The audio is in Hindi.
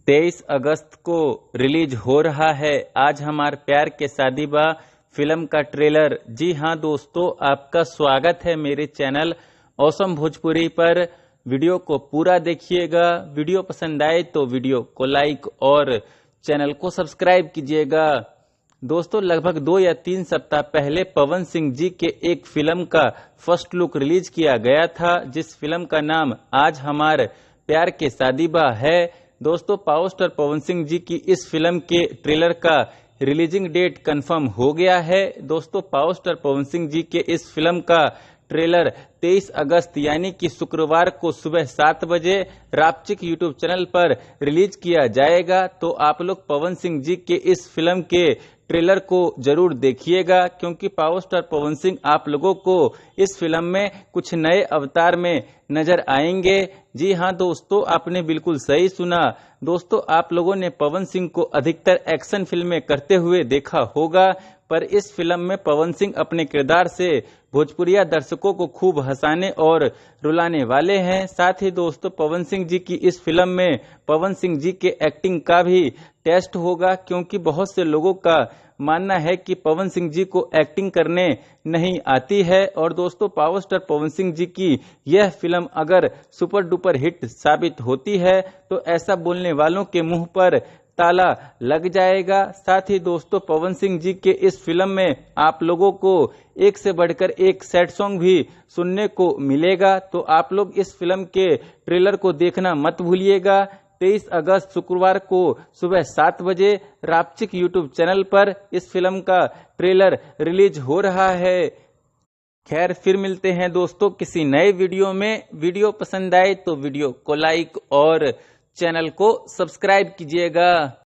23 अगस्त को रिलीज हो रहा है आज हमार प्यार के शादी बा फिल्म का ट्रेलर। जी हाँ दोस्तों, आपका स्वागत है मेरे चैनल औसम भोजपुरी पर। वीडियो को पूरा देखिएगा। वीडियो पसंद आए तो वीडियो को लाइक और चैनल को सब्सक्राइब कीजिएगा। दोस्तों, लगभग 2 या 3 सप्ताह पहले पवन सिंह जी के एक फिल्म का फर्स्ट लुक रिलीज किया गया था, जिस फिल्म का नाम आज हमार प्यार के शादी बा है। दोस्तों, पावर स्टार पवन सिंह जी की इस फिल्म के ट्रेलर का रिलीजिंग डेट कंफर्म हो गया है। दोस्तों, पावर स्टार पवन सिंह जी के इस फिल्म का ट्रेलर 23 अगस्त यानी कि शुक्रवार को सुबह 7 बजे रापचिक यूट्यूब चैनल पर रिलीज किया जाएगा। तो आप लोग पवन सिंह जी के इस फिल्म के ट्रेलर को जरूर देखिएगा, क्योंकि पावर स्टार पवन सिंह आप लोगों को इस फिल्म में कुछ नए अवतार में नजर आएंगे। जी हाँ दोस्तों, आपने बिल्कुल सही सुना। दोस्तों, आप लोगों ने पवन सिंह को अधिकतर एक्शन फिल्में करते हुए देखा होगा, पर इस फिल्म में पवन सिंह अपने किरदार से भोजपुरिया दर्शकों को खूब हंसाने और रुलाने वाले हैं। साथ ही दोस्तों, पवन सिंह जी की इस फिल्म में पवन सिंह जी के एक्टिंग का भी टेस्ट होगा, क्योंकि बहुत से लोगों का मानना है कि पवन सिंह जी को एक्टिंग करने नहीं आती है। और दोस्तों, पावर स्टार पवन सिंह जी की यह फिल्म अगर सुपर डुपर हिट साबित होती है तो ऐसा बोलने वालों के मुंह पर ताला लग जाएगा। साथ ही दोस्तों, पवन सिंह जी के इस फिल्म में आप लोगों को एक से बढ़कर एक सैड सॉन्ग भी सुनने को मिलेगा। तो आप लोग इस फिल्म के ट्रेलर को देखना मत भूलिएगा। 23 अगस्त शुक्रवार को सुबह 7 बजे रापचिक यूट्यूब चैनल पर इस फिल्म का ट्रेलर रिलीज हो रहा है। खैर, फिर मिलते हैं दोस्तों किसी नए वीडियो में। वीडियो पसंद आए तो वीडियो को लाइक और चैनल को सब्सक्राइब कीजिएगा।